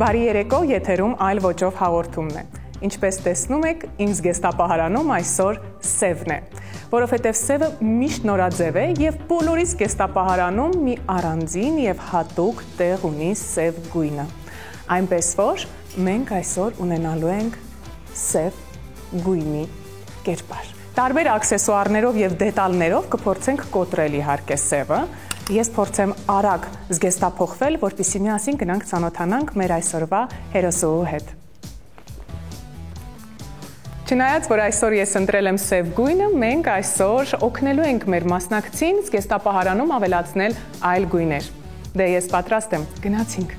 Բարի երեկո, եթերում այլ ոճով հաղորդումն է։ Ինչպես տեսնում եք, իմ զգեստապահարանում այսօր սևն է, որովհետև սևը միշտ նորաձև է և բոլորիս զգեստապահարանում մի առանձին և հատուկ տեղ ունի սև գույնը։ Այնպես որ մենք այսօր ունենալու ենք սև գույնի կերպար։ Տարբեր աքսեսուարներով և դետալներով կփորձենք կոտրել իհարկե սևը։ Ես փորձեմ արագ զգեստափոխվել, որպեսզի միասին գնանք ծանոթանանք մեր այսօրվա հերոսուհու հետ։ Չնայած, որ այսօր ես ընտրել եմ սև գույնը, մենք այսօր օգնելու ենք մեր մասնակցին զգեստապահարանում ավելացնել այլ գույներ։ Դե ես պատրաստ եմ, գնացինք։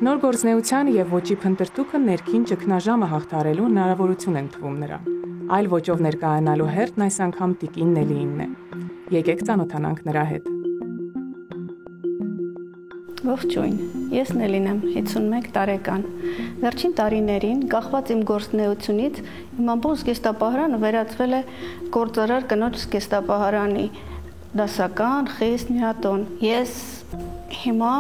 Նոր գործնեության և ոճի փնտրտուքը ներքին ճգնաժամը հաղթահարելու հնարավորություն են թվում նրան։ Այլ ոճով ներկայանալու հերթն այս անգամ տիկին Նելիինն է։ Եկեք ծանոթանանք նրա հետ։ Ողջույն, ես Նելին եմ, 51 տարեկան։ Վերջին տարիներին, կախված իմ գործնեությունից, իմ ամբողջ զգեստապահարանը վերածվել է գործարար կնոջ զգեստապահարանի, դասական, խիստ միատոն։ Ես հիմա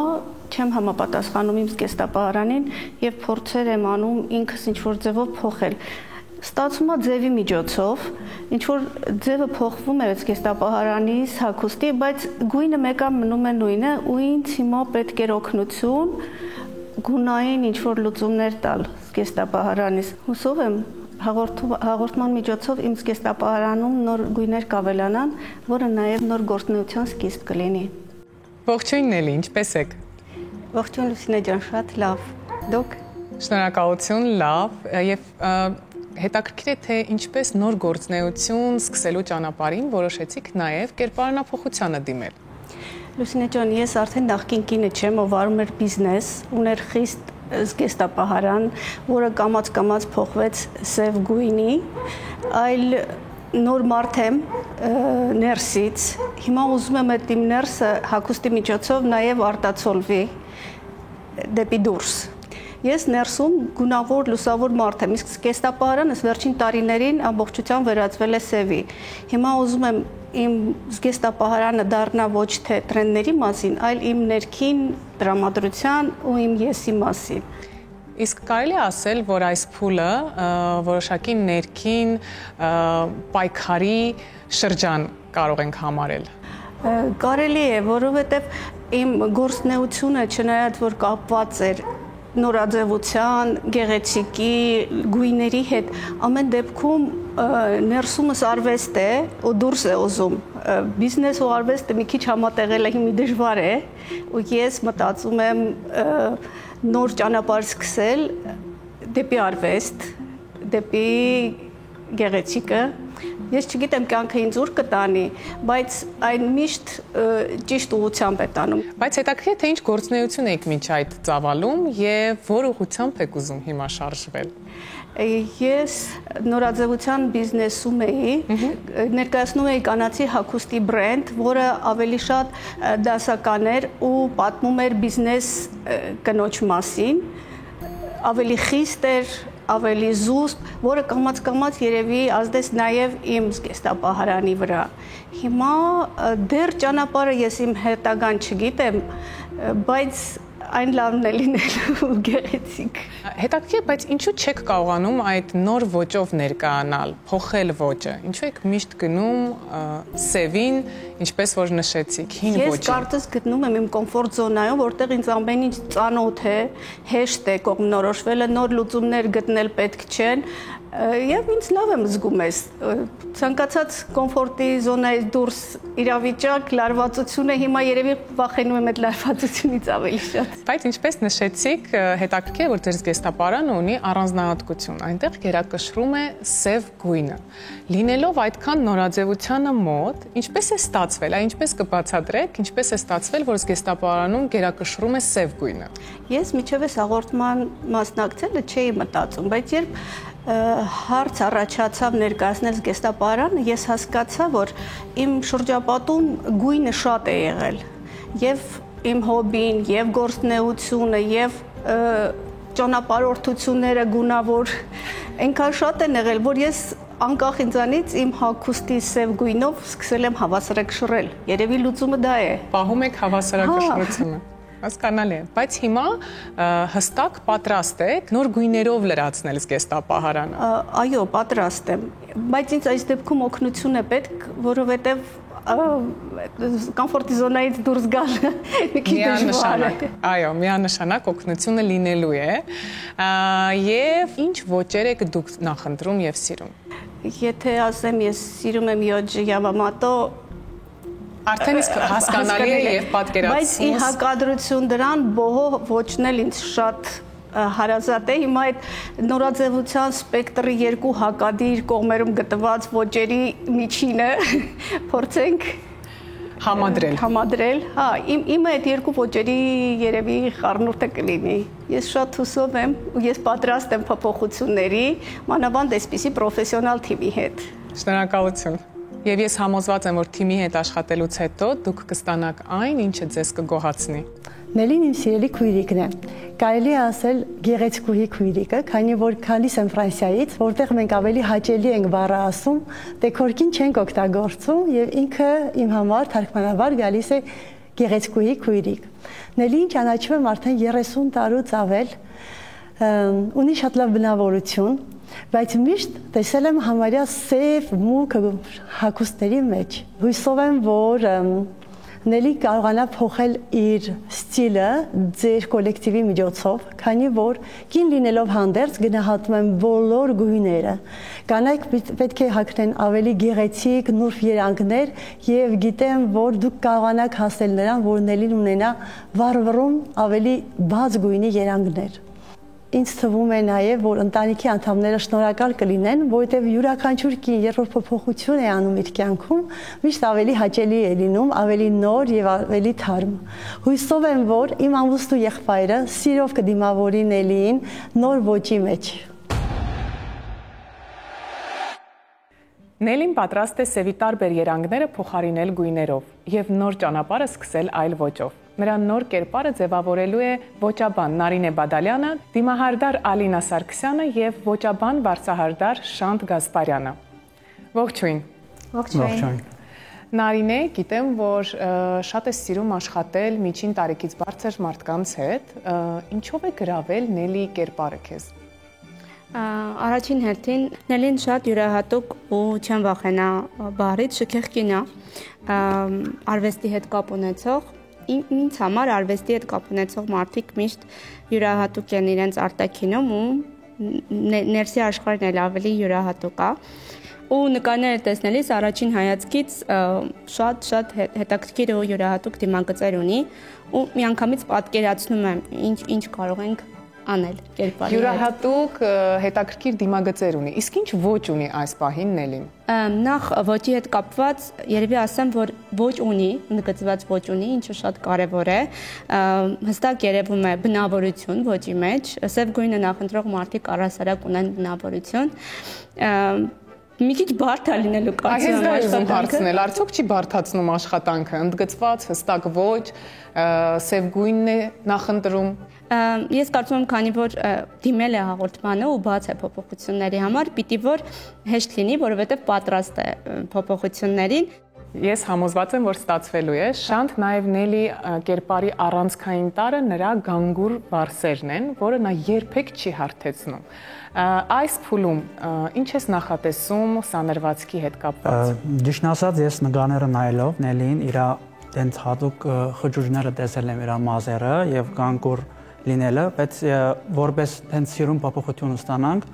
չեմ համապատասխանում իմ զգեստապահարանին և փորձեր եմ անում ինքս ինչ-որ ձևով փոխել։ Ստացվում է ձևի միջոցով, ինչ-որ ձևը փոխվում է զգեստապահարանիս հագուստի, բայց գույնը մեկը մնում է նույնը ու ինձ հիմա պետք էր օգնություն գունային ինչ-որ լուծումներ տալ զգեստապահարանից։ Հուսով եմ հաղորդման միջոցով իմ զգեստապահարանում նոր գույներ կավելանան, որը նաև նոր գործունեության սկիզբ կլինի։ Ողջույն Նելի, ինչպե՞ս եք։ Ողջույն Լուսինե ջան, շատ լավ։ Դուք։ Շնորհակալություն, լավ, եւ հետաքրքիր է թե ինչպես նոր գործնեություն սկսելու ճանապարհին որոշեցիք նաեւ կերպարանափոխությանը դիմել։ Լուսինե ջան, ես արդեն նախկին կինը չեմ, ով արում էր բիզնես, ուներ խիստ զգեստապահարան, որը կամաց-կամաց փոխվեց սև գույնի, այլ նոր մարդ եմ ներսից, հիմա ուզում եմ այդ իմ ներսը հագուստի միջոցով նաև արտացոլվի դեպի դուրս։ Ես ներսում գունավոր, լուսավոր մարդ եմ, իսկ զգեստապահարանս վերջին տարիներին ամբողջությամբ վերածվել է սևի։ Հիմա ուզում եմ իմ զգեստապահարանը դառնա ոչ թե տրենդների մասին, այլ իմ ներքին տրամադրության ու իմ եսի մասին։ Իսկ կարելի է ասել, որ այս փուլը որոշակի ներքին պայքարի շրջան կարող ենք համարել։ Կարելի է, որովհետև իմ գործնեությունը չնայած որ կապված էր նորաձևության, գեղեցիկի, գույների հետ, ամեն դեպքում ներսումս արվեստ է ու դուրս է ուզում։ Բիզնես ու արվեստը մի քիչ համատեղելը հիմի դժվար է, ու ես մտածում եմ նոր ճանապարհ սկսել դեպի արվեստ, դեպի գեղեցիկը։ Ես չգիտեմ կյանքը ինձ ուր կտանի, բայց այն միշտ ճիշտ ուղղությամբ է տանում։ Բայց հետաքրքիր է թե ինչ գործունեություն եք մինչ այդ ծավալում եւ որ ուղղությամբ եք ուզում հիմա շարժվել։ Ես նորաձևության բիզնեսում էի, ներկայացնում էի կանացի հագուստի բրենդ, որը ավելի շատ դասական էր ու պատմում էր բիզնես կնոջ մասին, ավելի խիստ էր, ավելի զուսպ, որը կամաց-կամաց երևի ազդեց նաև իմ զգեստապահարանի վրա։ Հիմա դեռ ճանապարհը ես իմ հետագան չգիտեմ, բայց այն լավն է լինելու գեղեցիկ։ Հետաքրքիր, բայց ինչու չեք կարողանում այդ նոր ոճով ներկայանալ, փոխել ոճը։ Ինչու եք միշտ գնում սևին, ինչպես որ նշեցիք, հին ոճին։ Ես կարծես գտնում եմ իմ կոմֆորտ զոնայում, որտեղ ինձ ամեն ինչ ծանոթ է, հեշտ է կողմնորոշվելը, նոր լուծումներ գտնել պետք չեն, եւ ինձ լավ եմ զգում ես։ Ցանկացած կոմֆորտի զոնայից դուրս իրավիճակ, լարվածությունը հիմա երևի վախենում եմ այդ լարվածությունից ավելի շատ։ Բայց ինչպես նշեցիք, հետաքրքիր է, որ ձեր զգեստապահարանը ունի առանձնահատկություն։ Այնտեղ գերակշռում է սև գույնը։ Լինելով այդքան նորաձևությանը մոտ, ինչպես է ստացվել, ինչպես կբացատրեք, ինչպես է ստացվել, որ զգեստապահարանում գերակշռում է սև գույնը։ Ես միջև այս հաղորդման մասնակցելը չէի մտածում, բայց երբ հարց առաջացավ ներկայացնել զգեստապահարանը, ես հասկացա, որ իմ շրջապատում գույնը շատ է եղել, եւ իմ հոբին, եւ գործնեությունը, եւ ճանապարհորդությունները գունավոր այնքան շատ են եղել, որ ես անկախ ինձանից իմ հագուստի սև գույնով սկսել եմ հավասարակշռել։ Երևի լուծումը դա է։ Պահում եք հավասարակշռությունը։ Հասկանալի է, բայց հիմա հստակ պատրաստ եք նոր գույներով լրացնել զգեստապահարանը։ Այո, պատրաստ եմ, բայց ինձ այս դեպքում օգնություն է պետք, որովհետև կոմֆորտի զոնայից դուրս գալ մի քիչ դժվար է։ Այո, միանշանակ օգնությունը լինելու է։ Եվ ինչ ոճեր եք դուք նախընտրում եւ սիրում։ Եթե ասեմ, ես սիրում եմ Յոջի Յամամոտո, արդեն իսկ հասկանալի է եւ պատկերացնում։ Բայց ի հակադրություն դրան բոհո ոճն էլ ինձ շատ հարազատ է։ Հիմա այդ նորաձևության սպեկտրի երկու հակադիր կողմերում գտնված ոճերի միջինը փորձենք համադրել։ Հա, իմը այդ երկու ոճերի երևի խառնուրդը կլինի։ Ես շատ հուսով եմ ու ես պատրաստ եմ փոփոխությունների, մանավանդ այսպիսի պրոֆեսիոնալ թիմի հետ։ Շնորհակալություն։ Եվ ես համոզված եմ, որ թիմի հետ աշխատելուց հետո դուք կստանաք այն, ինչը ձեզ կգոհացնի։ Նելին իմ սիրելի քույրիկն է։ Կարելի է ասել գեղեցկուհի քույրիկը, քանի որ քալիս եմ Ֆրանսիայից, որտեղ մենք ավելի հաճելի ենք բառը ասում, դեկորքին չենք օգտագործում եւ ինքը իմ համար թարգմանաբար գալիս է գեղեցկուհի քույրիկ։ Նելին ճանաչում եմ արդեն 30 տարուց ավել, ունի շատ լավ բնավորություն, բայց միշտ տեսել եմ համարյա սև մուգ հագուստների մեջ։ Հույսով եմ, որ Նելի կարողանա փոխել իր ստիլը ձեր կոլեկտիվի միջոցով, քանի որ կին լինելով հանդերձ գնահատում եմ բոլոր գույները։ Կանայք պետք է հագնեն ավելի գեղեցիկ, նուրբ երանգներ եւ գիտեմ, որ դուք կարողանաք հասնել նրան, որ Նելին ունենա վառվռուն ավելի բաց գույնի երանգներ։ Ինձ թվում է նաև, որ ընտանիքի անդամները շնորհակալ կլինեն, որովհետև յուրաքանչյուր կին, երբ որ փոփոխություն է անում իր կյանքում, միշտ ավելի հաճելի է լինում, ավելի նոր եւ ավելի թարմ։ Հույսով եմ, որ իմ ամուսնու եղբայրը սիրով կդիմավորի Նելիին նոր ոճի մեջ։ Նելին պատրաստ է սևի տարբեր երանգները փոխարինել գույներով եւ նոր ճանապարհը սկսել այլ ոճով։ Նրա նոր կերպարը ձևավորելու է ոճաբան Նարինե Բադալյանը, դիմահարդար Ալինա Սարգսյանը եւ ոճաբան վարսահարդար Շանթ Գասպարյանը։ Ողջույն։ Ողջույն։ Նարինե, գիտեմ, որ շատ է սիրում աշխատել միջին տարիքից բարձր մարդկանց հետ, ինչով է գրավել Նելի կերպարը քեզ։ Առաջին հերթին Նելին շատ յուրահատուկ ու չեմ վախենա բառից շքեղ կին է, արվեստի հետ կապ ունեցող, ինձ համար արվեստի հետ կապ ունեցող մարդիկ միշտ յուրահատուկ են իրենց արտաքինում ու ներսի աշխարհն էլ ավելի յուրահատուկ է։ Ու նկարները տեսնելիս առաջին հայացքից շատ հետաքրքիր ու յուրահատուկ դիմագծեր ունի ու միանգամից պատկերացնում եմ ինչ կարող ենք անել կերպարի հետ։ Յուրահատուկ հետաքրքիր դիմագծեր ունի։ Իսկ ինչ ոճ ունի այս պահին Նելին։ Նախ ոճի հետ կապված երևի ասեմ, որ ոճ ունի, ընդգծված ոճ ունի, ինչը շատ կարևոր է։ Հստակ երևում է բնավորություն ոճի մեջ։ Սև գույնը նախընտրող մարդիկ առհասարակ ունեն բնավորություն։ Մի քիչ բարդ է լինելու կարծում եմ աշխատանքը։ Արդյոք չի բարդացնում աշխատանքը, ընդգծված, հստակ ոճ, սև գույնն է նախընտրում։ Ես կարծում եմ, քանի որ դիմել է հաղորդմանը ու բաց է փոփոխությունների համար, պիտի որ հեշտ լինի, որովհետև պատրաստ է փոփոխություններին։ Ես համոզված եմ, որ ստացվելու է։ Շանթ նաև Նելի կերպարի առանցքային տարը նրա գանգուր վարսերն են, որը նա երբեք չի հարթեցնում։ Այս փուլում ինչ ես նախատեսում սանրվածքի հետ կապված։ Ճիշտ ասած, ես նկարները նայելով Նելիին իր տենց հատուկ խճուճները տեսել եմ իր մազերը եւ գանգուր լինելը, բայց որպես տենց սիրուն փոփոխություն ստանանք,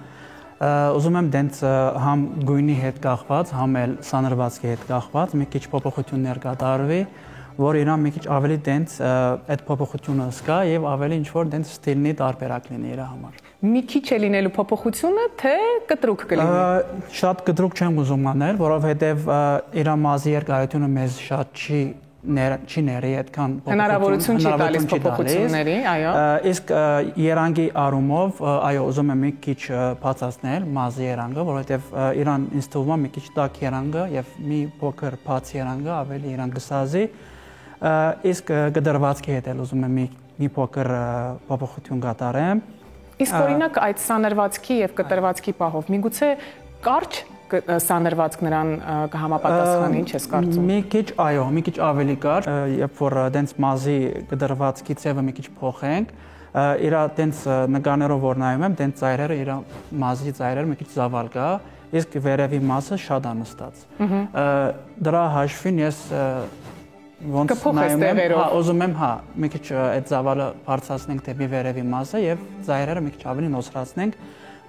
ուզում եմ տենց համ գույնի հետ կախված, համ էլ սանրվածքի հետ կախված մի քիչ փոփոխություններ կատարվի, որ իրան մի քիչ ավելի տենց այդ փոփոխությունը զգա եւ ավելի ինչ որ տենց ստիլնի տարբերակ լինի իր համար։ Մի քիչ է լինելու փոփոխությունը, թե կտրուկ կլինի։ Շատ կտրուկ չեմ ուզում անել, որովհետեւ իր մազի երկարությունը մեզ շատ չի ների այդքան հնարավորություն չի տալիս փոփոխությունների, այո։ Իսկ երանգի առումով, այո, ուզում եմ մի քիչ բացացնել մազի երանգը, որովհետև իրան ինձ թվում է մի քիչ տաք երանգը եւ մի փոքր բաց երանգը ավելի իրան կսազի։ Իսկ գդրվածքի հետ էլ ուզում եմ մի փոքր փոփոխություն կատարեմ։ Իսկ օրինակ այդ սանրվածքի եւ կտրվածքի պահով միգուցե կարճ սանրվածք նրան կհամապատասխանի, ինչ ես կարծում։ Մի քիչ, այո, մի քիչ ավելի կար, երբ որ դենց մազի կդրվածքի ցևը մի քիչ փոխենք, իր դենց նկարներով որ նայում եմ, դենց ծայրերը իր մազի ծայրերը մի քիչ զավալ կա, իսկ վերևի մասը շատ անստած։ Դրա հաշվին ես ոնց նայում եմ, ուզում եմ, մի քիչ այդ զավալը բարձրացնենք դեպի վերևի մասը եւ ծայրերը մի քիչ ավելի նոսրացնենք,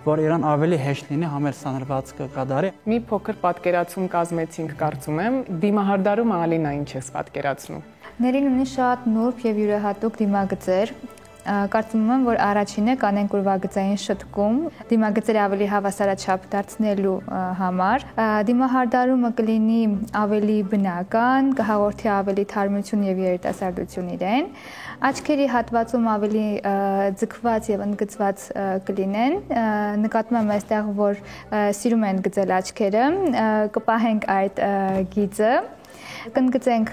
որ իրան ավելի հեշտ լինի համեր սանրվածքը կատարի։ Մի փոքր պատկերացում կազմեցինք, կարծում եմ, դիմահարդարումը Ալինա ինչ ես պատկերացնում։ Ներին ունի շատ նուրբ եւ յուրահատուկ դիմագծեր։ Կարծում եմ, որ առաջինը կանենք ուրվագծային շտկում, դիմագծերը ավելի հավասարաչափ դարձնելու համար, դիմահարդարումը կլինի ավելի բնական, կհաղորդի ավելի թարմություն եւ երիտասարդություն իրեն, աչքերի հատվածում ավելի ձգված եւ ընդգծված կլինեն, նկատում եմ այստեղ, որ սիրում են գծել աչքերը, կպահենք այդ գիծը, կընդգծենք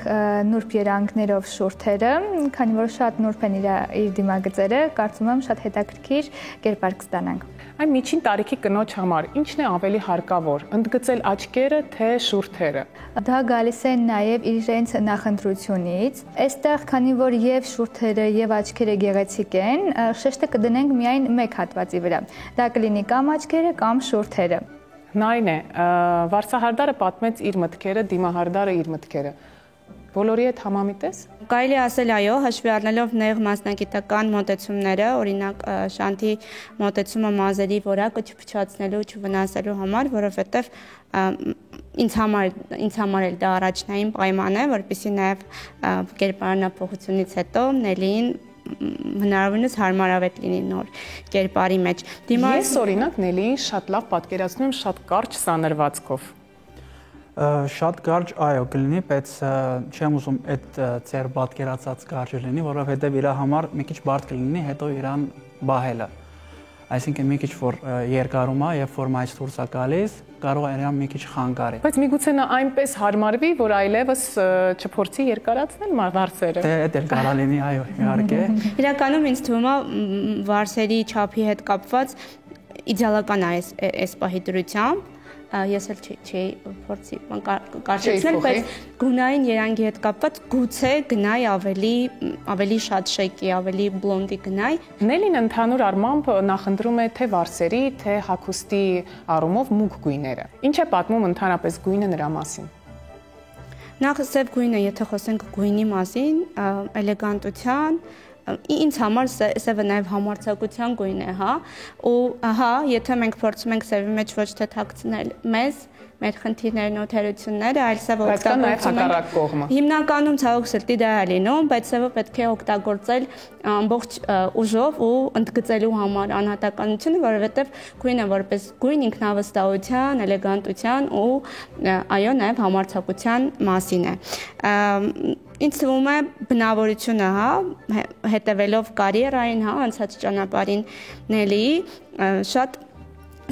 նուրբ երանգներով շուրթերը, քանի որ շատ նուրբ են իր դիմագծերը, կարծում եմ շատ հետաքրքիր կերպար կստանանք։ Այն միջին տարիքի կնոջ համար ինչն է ավելի հարկավոր, ընդգծել աչքերը թե շուրթերը։ Դա գալիս է նաև իրենց նախընտրությունից։ Այստեղ, քանի որ եւ շուրթերը եւ աչքերը գեղեցիկ են, շեշտը կդնենք միայն մեկ հատվածի վրա։ Դա կլինի կամ աչքերը կամ շուրթերը։ Նարին է, վարսահարդարը պատմեց իր մտքերը, դիմահարդարը իր մտքերը։ Բոլորի հետ համամիտ ես։ Կարելի ասել այո, հաշվի առնելով նեղ մասնագիտական մոտեցումները, օրինակ շանթի մոտեցումը մազերի որակը չփչացնելու, չվնասելու համար, որովհետև ինձ համար էլ դա առաջնային պայման է, որպեսզի նաև կերպարանափոխությունից հետո Նելին հնարավորինս հարմարավետ լինի նոր կերպարի մեջ։ Ես օրինակ Նելիին շատ լավ պատկերացնում եմ շատ կարճ սանրվածքով։ Շատ կարճ, այո, կլինի, բայց չեմ ուզում այդ ձեր պատկերացած կարճը լինի, որովհետև իր համար մի քիչ բարդ կլինի հետո իրան բահելը։ Այսինքն մի քիչ որ երկարում է, երբ որ մայց դուրս է գալիս, կարող է իրան մի քիչ խանգարի։ Բայց միգուցե նա այնպես հարմարվի, որ այլևս չփորձի երկարացնել վարսերը։ Դե դա կարող լինի, այո, իհարկե։ Իրականում ինձ թվում է վարսերի չափի հետ կապված իդեալական է այս պահի դրությամբ։ Ես էլ չի փորձի կարճացնել, բայց գունային երանգի հետ կապված գուցե գնայի ավելի շատ շեյկի, ավելի բլոնդի գնայի։ Նելին ընդհանուր առմամբ նախընտրում է թե վարսերի, թե հագուստի առումով մուգ գույները։ Ինչ է պատմում ընդհանրապես գույնը նրա մասին։ Նախ սև գույնը, եթե խոսենք գույնի մասին, էլեգանտության ինձ համար սևը նաև համարձակության գույն է, ու եթե մենք փորձում ենք սևի մեջ ոչ թե թաքցնել մեզ, մեր խնդիրներն ու թերությունները, այլ սևը օգտագործում ենք։ Հիմնականում ցավոք սրտի դա է լինում, բայց սևը պետք է օգտագործել ամբողջ ուժով ու ընդգծելու համար անհատականությունը, որովհետև գույնը որպես գույն ինքնավստահության, էլեգանտության ու այո, նաև համարձակության մասին է։ Ինձ թվում է բնավորությունը, հետևելով կարիերային, անցած ճանապարհին Նելիի շատ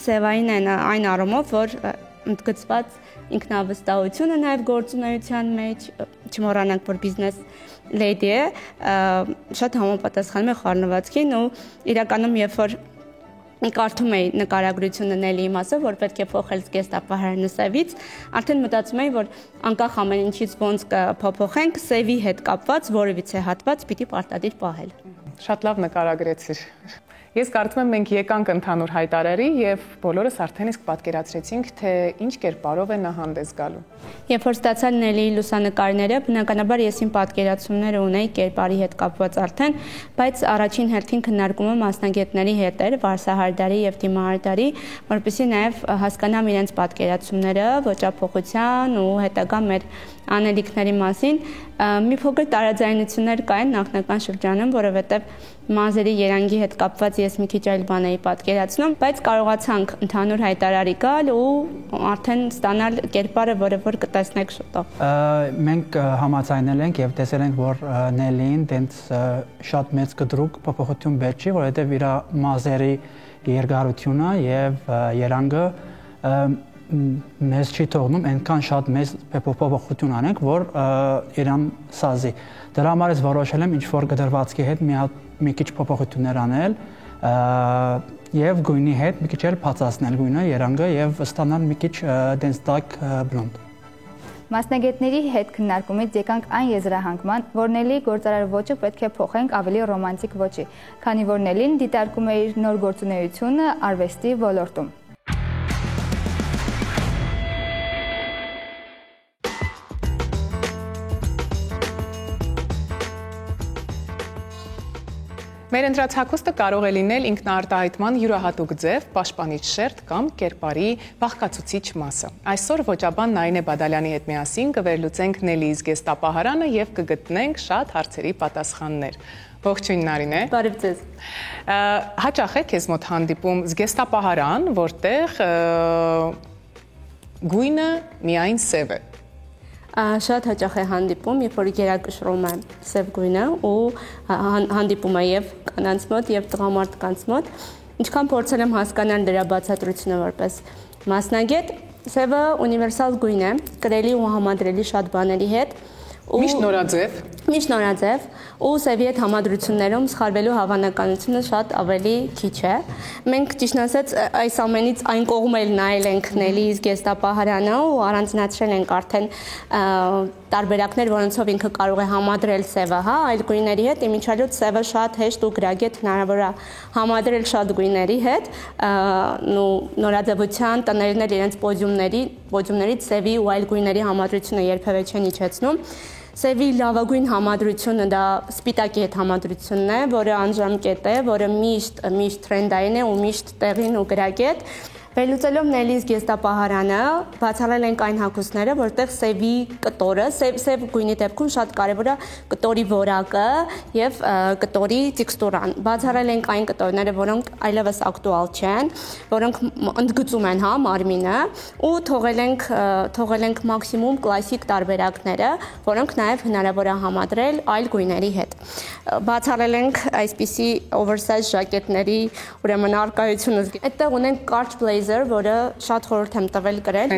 սևային են այն առումով, որ ընդգծված ինքնավստահությունը նաև գործունեության մեջ, չմոռանանք, որ բիզնես լեյդի է, շատ համապատասխանում է խառնվածքին ու իրականում երբ որ կարդում էի նկարագրությունը Նելիի մասով, որ պետք է փոխել զգեստապահարանը սևից, արդեն մտածում էի, որ անկախ ամեն ինչից ոնց կփոփոխենք, սևի հետ կապված որևիցե հատված պիտի պարտադիր պահել։ Շատ լավ նկարագրեցիր։ Ես կարծում եմ մենք եկանք ընդհանուր հայտարարի եւ բոլորս արդեն իսկ պատկերացրեցինք, թե ինչ կերպարով է նա հանդես գալու։ Երբ որ ստացա Նելիի լուսանկարները, բնականաբար ես իմ պատկերացումները ունեի կերպարի հետ կապված արդեն, բայց առաջին հերթին քննարկումը մասնագետների հետ էր, վարսահարդարի եւ դիմահարդարի, որպեսզի նաեւ հասկանամ իրենց պատկերացումները ոճափոխության ու հետագա մեր անելիքների մասին։ Մի փոքր տարաձայնություններ կային նախնական շրջանում, որովհետև մազերի երանգի հետ կապված ես մի քիչ այլ բան էի պատկերացնում, բայց կարողացանք ընդհանուր հայտարարի գալ ու արդեն ստանալ կերպարը, որը որ կտեսնեք շուտով։ Մենք համաձայնել ենք եւ տեսել ենք, որ Նելին դենց շատ մեծ կտրուկ փոփոխություն պետք չի, որովհետեւ իր մազերի երկարությունը եւ երանգը մեզ չի թողնում այնքան շատ մեծ փոփոխություն անենք, որ իրան սազի։ Դրա համար ես որոշել եմ ինչ-որ գդրվածքի հետ մի քիչ փոփոխություններ անել, եւ գույնի հետ մի քիչ էլ բացացնել գույնը, երանգը եւ ստանալ մի քիչ դենց տաք բլոնդ։ Մասնագետների հետ քննարկումից եկանք այն եզրահանգման, որ Նելի գործարար ոճը պետք է փոխենք ավելի ռոմանտիկ ոճի, քանի որ Նելին դիտարկում է իր նոր գործունեությունը արվեստի ոլորտում։ Մեր ընտրած հագուստը կարող է լինել ինքնաարտահայտման յուրահատուկ ձև, պաշտպանիչ շերտ կամ կերպարի բաղկացուցիչ մասը։ Այսօր ոճաբան Նարինե Բադալյանի հետ միասին կվերլուծենք Նելի զգեստապահարանը եւ կգտնենք շատ հարցերի պատասխաններ։ Ողջույն Նարինե։ Բարև ձեզ։ Հաճախ է քեզ մոտ հանդիպում զգեստապահարան, որտեղ գույնը միայն սև է։ Շատ հաճախ է հանդիպում, երբ որ գերակշռում է սև գույնը ու հանդիպում է եւ կանանց մոտ եւ տղամարդկանց մոտ։ Ինչքան փորձել եմ հասկանալ դրա բացատրությունը որպես մասնագետ, սևը ունիվերսալ գույն է, կրելի ու համադրելի շատ բաների հետ։ Միշտ նորաձև։ Միշտ նորաձև ու սևի հետ համադրություններում սխալվելու հավանականությունը շատ ավելի քիչ է։ Մենք ճիշտն ասած այս ամենից այն կողմ էլ նայել ենք Նելի զգեստապահարանը ու առանձնացրել ենք արդեն տարբերակներ, որոնցով ինքը կարող է համադրել սևը, հա, այլ գույների հետ, իմիջիալոց սևը շատ հեշտ ու գրագետ հնարավոր է համադրել շատ գույների հետ, նորաձևության տներն էլ իրենց պոդիումներից սևի ու այլ գույների համադրությունը երբևէ չեն իջեցնում։ Սևի լավագույն համադրությունը դա սպիտակի հետ համադրությունն է, որը անժամկետ է, որը միշտ թրենդային է ու միշտ տեղին ու գրագետ։ Վերլուծելով Նելի զգեստապահարանը, բացառել ենք այն հագուստները, որտեղ սևի կտորը, սև գույնի դեպքում շատ կարևոր է կտորի որակը եւ կտորի տեքստուրան։ Բացառել ենք այն կտորները, որոնք այլևս ակտուալ չեն, որոնք ընդգծում են, հա, մարմինը, ու թողել ենք մաքսիմում կլասիկ տարբերակները, որոնք նաեւ հնարավոր է համադրել այլ գույների հետ։ Բացառել ենք այսպիսի oversize ժակետների, ուրեմն արկայությունը։ Այդտեղ ունենք կարճ որը շատ խորհուրդ եմ տվել կրել,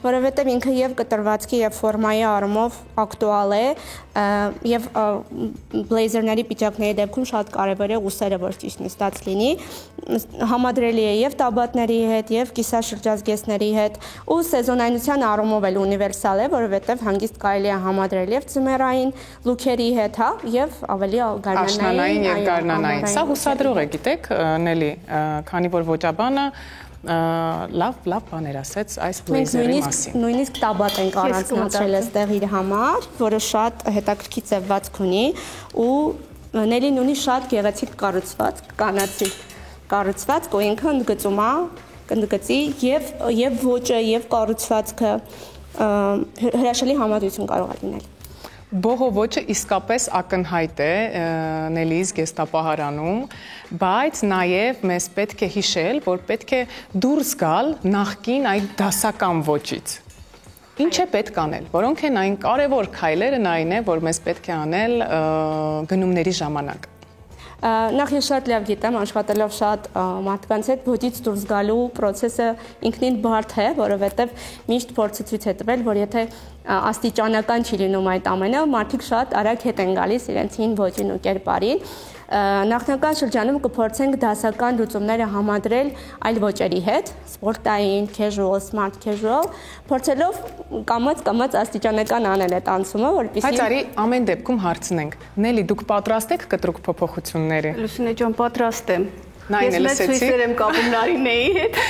որովհետև ինքը եւ կտրվածքի եւ ֆորմայի առումով ակտուալ է եւ բլեյզերների պիջակների դեպքում շատ կարեւոր է ուսերը, որ ճիշտ նստած լինի, համադրելի է եւ տաբատների հետ եւ կիսաշրջազգեստների հետ ու սեզոնայնության առումով էլ ունիվերսալ է, որովհետև հանգիստ կարելի է համադրել եւ ձմեռային լուքերի հետ, հա, եւ ավելի գարնանային եւ գարնանային։ Սա հուսադրող է, գիտեք, Նելի, քանի որ ոճաբանը լավ բաներ ասեց այս բլեյզերի մասին։ Նույնիսկ տաբատ ենք առանձնացրել այստեղ իր համար, որը շատ հետաքրքիր ձևվածք ունի ու Նելին ունի շատ գեղեցիկ կառուցվածք, կանացի կառուցվածք, ու ինքը ընդգծում է, կընդգծի եւ ոճը եւ կառուցվածքը հրաշալի համադրություն կարող է լինել։ Բոհո ոճը իսկապես ակնհայտ է Նելի զգեստապահարանում, բայց նաև մեզ պետք է հիշել, որ պետք է դուրս գալ նախկին այդ դասական ոճից։ Ինչ է պետք անել, որոնք են այն կարևոր քայլերը նայն է, որ մեզ պետք է անել գնումների ժամանակ։ Նախ ես շատ լավ գիտեմ, աշխատելով շատ մարդկանց հետ, ոճից դուրս գալու process-ը ինքնին բարդ է, որովհետև միշտ փորձը ցույց է տվել, որ եթե աստիճանական չի լինում այդ ամենը, մարդիկ շատ արագ հետ են գալիս իրենց հին ոճին ու կերպարին։ Նախնական շրջանում կփորձենք դասական լուծումները համադրել այլ ոճերի հետ, սպորտային, casual, smart casual, փորձելով կամաց աստիճանական անել այդ անցումը, որպեսզի Բայց արի ամեն դեպքում հարցնենք։ Նելի, դուք պատրաստ եք կտրուկ փոփոխությունների։ Լուսինե ջան, պատրաստ եմ։ Նայինը լսեցի։ Ես մեծ հույսեր եմ կապում Նարինեի հետ։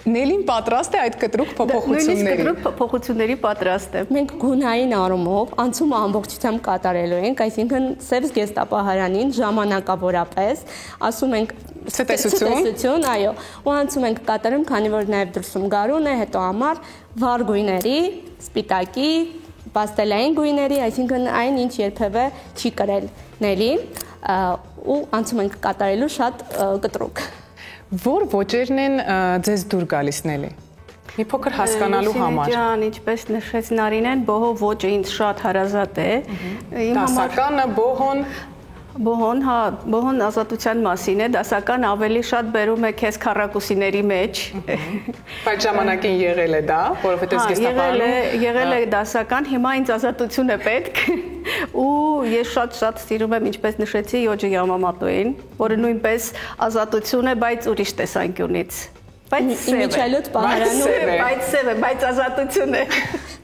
Նելին պատրաստ է այդ կտրուկ փոփոխությունների։ Նույնիսկ կտրուկ փոփոխությունների պատրաստ է։ Մենք գունային առումով անցումը ամբողջությամբ կատարելու ենք, այսինքն սև զգեստապահարանին ժամանակավորապես ասում ենք ցտեսություն, այո, ու անցում ենք կատարում, քանի որ նաև դրսում գարուն է, հետո ամառ, վառ գույների, սպիտակի, պաստելային գույների, այսինքն այն, ինչ երբևէ չի կրել Նելին, ու անցում ենք կատարելու շատ կտրուկ։ Որ ոճերն են ձեզ դուր գալիս Նելի։ Մի փոքր հասկանալու համար։ Ջան, ինչպես նշեց Նարինեն, բոհո ոճը ինձ շատ հարազատ է։ Դասականը, բոհոն հա, բոհոն ազատության մասին է, դասական ավելի շատ բերում է քեզ քառակուսիների մեջ։ Բայց ժամանակին եղել է դա, որովհետև զգեստապահարանում եղել է դասական, հիմա ինձ ազատություն է պետք ու ես շատ սիրում եմ, ինչպես նշեցի, Յոջի Յամամոտոին, որը նույնպես ազատություն է, բայց ուրիշ տեսանկյունից։ Իմիջիայլոտ պահարանում, բայց ազատություն է։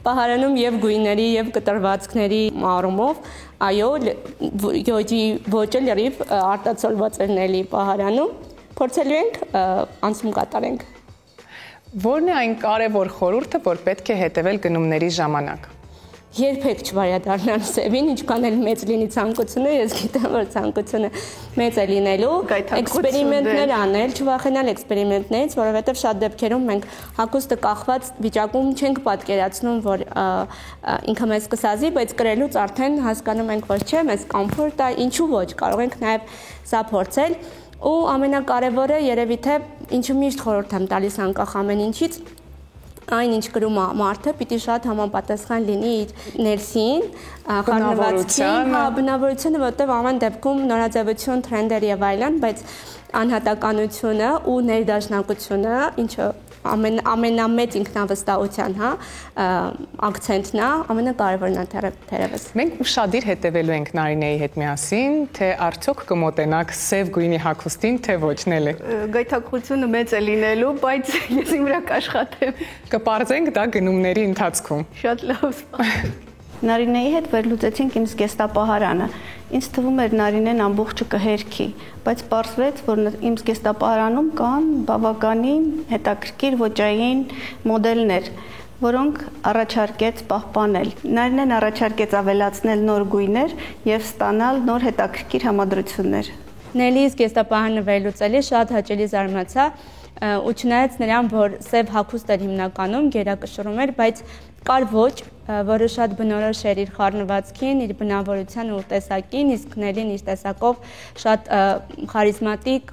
Պահարանում եւ գույների եւ կտրվածքների առումով, այո, Յոջի ոճը լրիվ արտացոլված է նելի պահարանում, փորձելու ենք անցում կատարենք։ Որն է այն կարևոր խորհուրդը, որ պետք է հետևել գնումների ժամանակ։ Երբեք չվայադառնալ սևին, ինչքան էլ մեծ լինի ցանկությունը, ես գիտեմ, որ ցանկությունը մեծ է լինելու, էքսպերիմենտներ անել, չվախենալ էքսպերիմենտներից, որովհետև շատ դեպքերում մենք հագուստը կախված վիճակում չենք պատկերացնում, որ ինքը մեզ կսազի, բայց կրելուց արդեն հասկանում ենք, որ չէ, մեզ կոմֆորտ է, ինչու ոչ, կարող ենք նաև սա փորձել, ու ամենակարևորը երևի թե ինչը միշտ խորհուրդ եմ տալիս անկախ ամեն ինչից, այն ինչ կրում մարդը պիտի շատ համապատասխան լինի իր ներսին, խառնվածքին, բնավորությունը, որտեղ ամեն դեպքում նորաձևություն, թրենդեր եւ այլն, բայց անհատականությունը ու ներդաշնակությունը, ինչը ամենամեծ ինքնավստահության, ակցենտն է, ամենակարևորն է թերևս։ Մենք ուշադիր հետևելու ենք Նարինեի հետ միասին, թե արդյոք կմոտենաք սև գույնի հագուստին, թե ոչ, Նելի։ Գայթակղությունը մեծ է լինելու, բայց ես իմ վրա կաշխատեմ։ Կպարզենք դա գնումների ընթացքում։ Շատ լավ։ Նարինեի հետ վերլուծեցինք իմ զգեստապահարանը։ Ինձ թվում էր Նարինեն ամբողջը կհերքի, բայց պարզվեց, որ իմ զգեստապահարանում կան բավականին հետաքրքիր ոճային մոդելներ, որոնք առաջարկեց պահպանել։ Նարինեն առաջարկեց ավելացնել նոր գույներ եւ ստանալ նոր հետաքրքիր համադրություններ։ Նելի զգեստապահարանը վերլուծելի շատ հաճելի զարմացա, ու չնայած նրան, որ սև հագուստը հիմնականում գերակշռում էր, բայց կար ոճ, որը շատ բնորոշ էր իր խառնվածքին, իր բնավորության ու տեսակին, իսկ Նելին իր տեսակով շատ խարիզմատիկ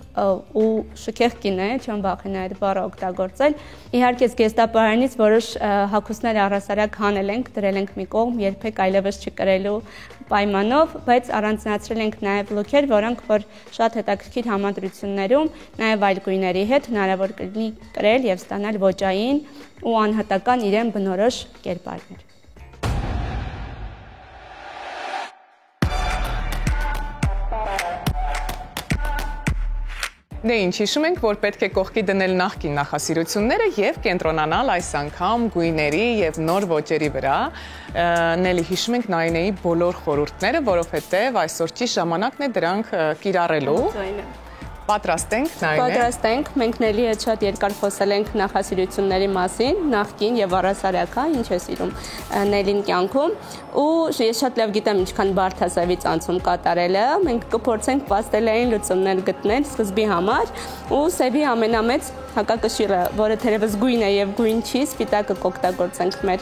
ու շքեղ կին է, չեմ վախենա այդ բառը օգտագործել։ Իհարկե զգեստապահարանից որոշ հագուստներ առհասարակ հանել ենք, դրել ենք մի կողմ, երբեք այլևս չկրելու պայմանով, բայց առանձնացրել ենք նաև լուքեր, որոնք որ շատ հետաքրքիր համադրություններում, նաև այլ գույների հետ հնարավոր կլինի կրել եւ ստանալ ոճային ու անհատական իրեն բնորոշ կերպարներ։ Դե ինչ հիշում ենք, որ պետք է կողքի դնել նախկին նախասիրությունները եւ կենտրոնանալ այս անգամ գույների եւ նոր ոճերի վրա։ Նելի հիշում ենք Նարինեի բոլոր խորհուրդները, որովհետեւ այսօր չի ժամանակն է դրանք կիրառելու։ Պատրաստ ենք, Նարինե։ Պատրաստ ենք, մենք Նելի հետ շատ երկար խոսել ենք նախասիրությունների մասին, նախկին եւ առհասարակ, ինչ է սիրում Նելին կյանքում, ու ես շատ լավ գիտեմ ինչքան բարդ է սևից անցում կատարելը, մենք կփորձենք պաստելային լուծումներ գտնել սկզբի համար, ու սևի ամենամեծ հակակշիռը, որը թերևս գույն է եւ գույն չի, սպիտակը կօգտագործենք մեր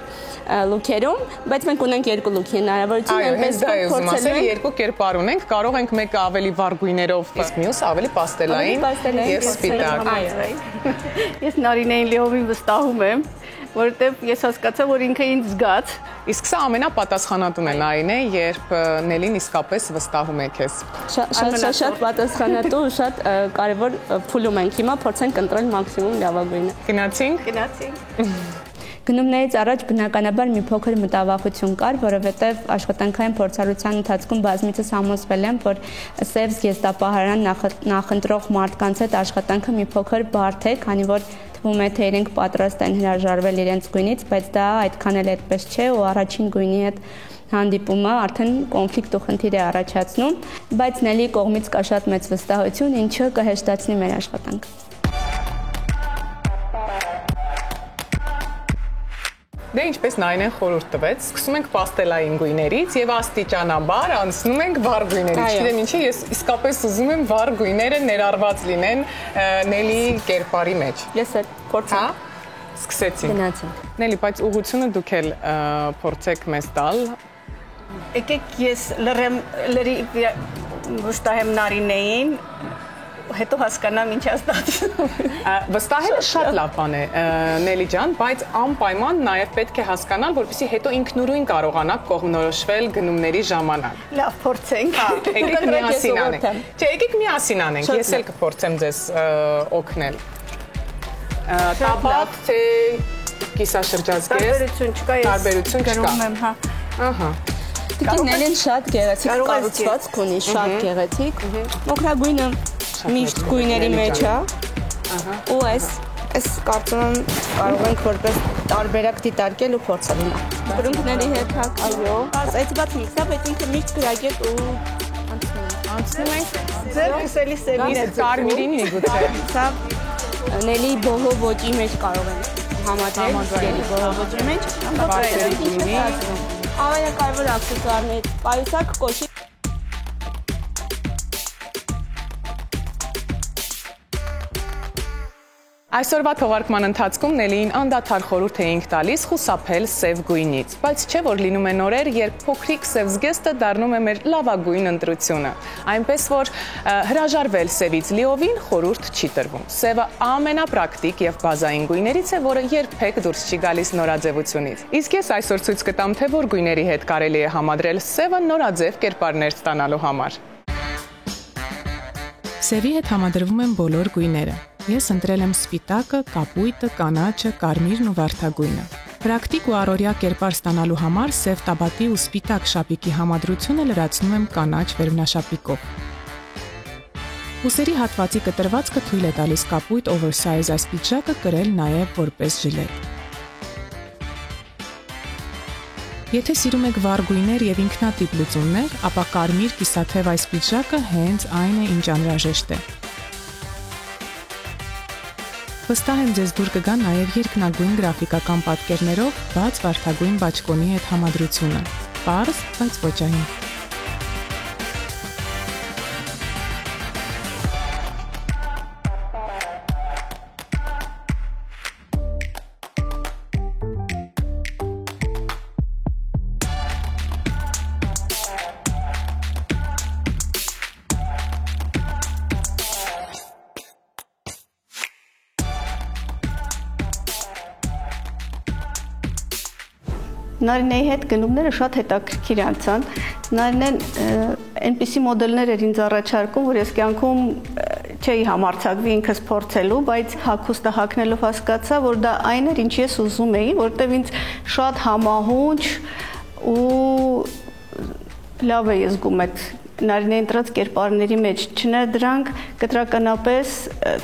լուքերում, բայց մենք ունենք երկու լուքի հնարավորություն, այնպես փորձել ենք երկու կերպար ունենք, կարող ենք մեկը ավելի վառ գույներով, իսկ մյուսը ավելի պաստելային եւ սպիտակ։ Ես Նարինեին լիովին վստահում եմ, որովհետեւ ես հասկացա, որ ինքը ինձ զգաց։ Իսկ սա ամենապատասխանատուն է Նարինե, երբ Նելին իսկապես վստահում է քեզ։ Շատ պատասխանատու ու շատ կարևոր փուլում ենք հիմա, փորձենք ընտրել մաքսիմում լավագույնը։ Գնացինք։ Գնումներից առաջ բնականաբար մի փոքր մտավախություն կար, որովհետև աշխատանքային փորձառության ընթացքում բազմիցս համոզվել եմ, որ սև զգեստապահարան նախընտրող մարդկանց հետ աշխատանքը մի փոքր բարդ է, քանի որ թվում է, թե իրենք պատրաստ են հրաժարվել իրենց գույնից, բայց դա այդքան էլ այդպես չէ ու առաջին գույնի հետ հանդիպումը արդեն կոնֆլիկտ ու խնդիր է առաջացնում, բայց Նելի կողմից կա շատ մեծ վստահություն, ինչը կհեշտացնի մեր աշխատանքը։ Դե ինչպես Նարինեն խորհուրդ տվեց, սկսում ենք պաստելային գույներից եւ աստիճանաբար անցնում ենք վառ գույներից։ Չգիտեմ ինչի, ես իսկապես ուզում եմ վառ գույները ներառված լինեն Նելի կերպարի մեջ։ Ես էլ փորձեմ։ Սկսեցինք։ Գնացինք։ Նելի, բայց ուղղությունը դուք էլ փորձեք մեզ տալ։ Եկեք ես լրիվ վստահեմ Նարինեին, հետո հասկանամ ինչ է ստացվում։ Վստահելը շատ լավ բան է, Նելի ջան, բայց անպայման նաև պետք է հասկանալ, որպեսզի հետո ինքնուրույն կարողանաք կողմնորոշվել գնումների ժամանակ։ Լավ, փորձենք։ Եկեք միասին անենք։ Չէ, եկեք միասին անենք, ես էլ կփորձեմ ձեզ օգնել։ Տապատ թե կիսաշրջազգեստ։ Տարբերություն չկա, ես տարբերություն չկա։ գրում եմ, հա։ Ահա։ Տիկիններին շատ գեղեցիկ կառուցվածք ունի, շատ գեղեցիկ։ Մոխրագույնը միշտ գույների մեջ է։ Ու այս կարծում եմ կարող ենք որպես տարբերակ դիտարկել ու փորձել։ Բրունկների հետ հակ, այո։ Այս բաց միքսա, բայց ինքը միշտ գրագետ ու Անցնում ենք ձեր քսելի սևին է կարմիրին միգուցե։ Սա Նելի բոհո ոճի մեջ կարող են համադրել, Նելի բոհո ոճի մեջ, ամենակարևոր աքսեսուարներ, պայուսակ կոշի։ Այսօրվա թողարկման ընթացքում Նելիին անդադար խորհուրդ էինք տալիս խուսափել սև գույնից, բայց չէ որ լինում են օրեր, երբ փոքրիկ սև զգեստը դառնում է մեր լավագույն ընտրությունը։ Այնպես որ հրաժարվել սևից լիովին խորհուրդ չի տրվում։ Սևը ամենապրակտիկ եւ բազային գույներից է, որը երբեք դուրս չի գալիս նորաձևությունից։ Իսկ ես այսօր ցույց կտամ, թե որ գույների հետ կարելի է համադրել սևը նորաձև կերպարներ ստանալու համար։ Սևի հետ համադրվում են բոլոր գույները։ Ես ընտրել եմ սպիտակը, կապույտը, կանաչը, կարմիրն ու վարդագույնը։ Պրակտիկ ու առօրյա կերպար ստանալու համար սև տաբատի ու սպիտակ շապիկի համադրությունը լրացնում եմ կանաչ վերնաշապիկով։ Ուսերի հատվածի կտրվածքը թույլ է տալիս կապույտ oversize այս պիջակը կրել նաև որպես ժիլետ։ Եթե սիրում եք վառ գույներ եւ ինքնատիպ լուծումներ, ապա կարմիր կիսաթև այս պիջակը հենց այն է, ինչ անհրաժեշտ է։ Վստահ եմ ձեզ դուր կգա նաև երկնագույն գրաֆիկական պատկերներով բաց վարդագույն բաճկոնի հետ համադրությունը։ Պարզ, բայց ոճային։ Նարինեի հետ գնումները շատ հետաքրքիր անցան։ Նարինեն այնպիսի մոդելներ էր ինձ առաջարկում, որ ես կյանքում չէի համարձակվի ինքս փորձելու, բայց հագուստը հագնելով հասկացա, որ դա այն էր, ինչ ես ուզում էի, որտեղ ինձ շատ համահունչ ու լավ էի զգում այդ Նարինեի ընտրած կերպարների մեջ, չնայած կտրականապես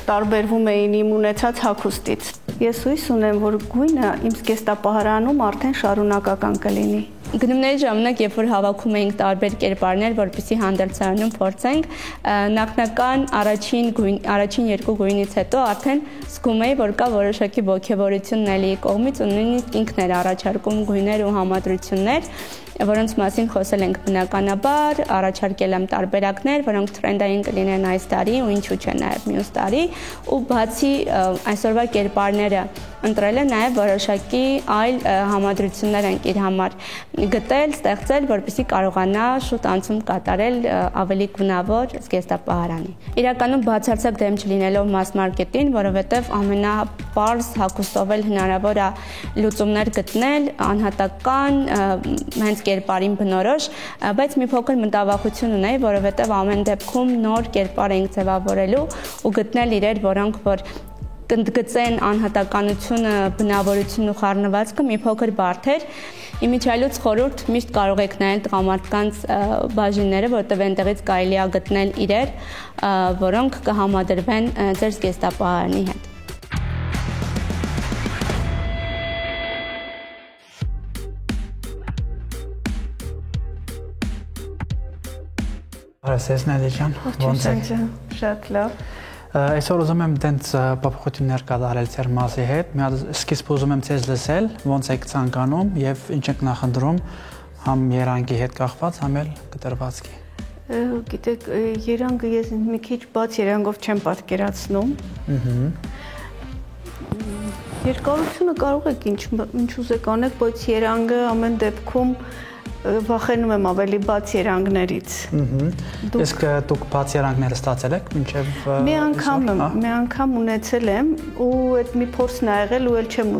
տարբերվում էին իմ ունեցած հագուստից։ Ես հույս ունեմ, որ գույնը իմ զգեստապահարանում արդեն շարունակական կլինի։ Գնումների ժամանակ, երբ որ հավաքում էինք տարբեր կերպարներ, որպեսզի հանդերձարանում փորձենք, նախնական առաջին երկու գույնից հետո արդեն զգում էի, որ կա որոշակի ոգևորություն Նելիի կողմից ու նույնիսկ ինքն էր առաջարկում գույներ ու համադրություններ, որոնց մասին խոսել ենք բնականաբար, առաջարկել եմ տարբերակներ, որոնք տրենդային կլինեն այս տարի ու ինչու՞ չէ նաև մյուս տարի, ու բացի այսօրվա կերպարները ընտրել է նաև որոշակի այլ համադրություններ ենք իր համար գտել, ստեղծել, որպեսզի կարողանա շուտ անցում կատարել ավելի գունավոր զգեստապահարանի։ Իրականում բացարձակ դեմ չլինելով mass market-ին, որովհետև ամենապարզ հագուստով էլ հնարավոր է լուծումներ գտնել, անհատական, հենց կերպարին բնորոշ, բայց մի փոքր մտավախություն ունեի, որովհետև ամեն դեպքում նոր կերպար ենք ձևավորելու ու գտնել իրեր, որոնք որ կընդգծեն անհատականությունը, բնավորությունն ու խառնվածքը մի փոքր բարդ էր։ Իմիջիալուց խորհուրդ միշտ կարող եք նայել տղամարդկանց բաժինները, որտեղ այնտեղից կարելի է գտնել իրեր, որոնք կհամադրվեն ձեր զգեստապահարանի հետ։ Բարև Նելի ջան, ոնց եք։ Շատ լավ։ Այսօր ուզում եմ տենց փոփոխություններ կատարել ձեր մասի հետ։ Մի հատ սկիզբ ուզում եմ ձեզ լսել, ոնց եք ցանկանում եւ ինչ եք նախընտրում համ երանգի հետ կախված, համ էլ կտրվածքի։ Գիտեք, երանգը ես մի քիչ բաց երանգով չեմ պատկերացնում։ Երկարությունը կարող եք ինչ ուզեք անեք, բայց երանգը ամեն դեպքում վախենում եմ ավելի բաց երանգներից։ Իսկ դուք բաց երանգները ստացել եք մինչև մի անգամ ունեցել եմ ու այդ մի փորձն ա եղել ու էլ չեմ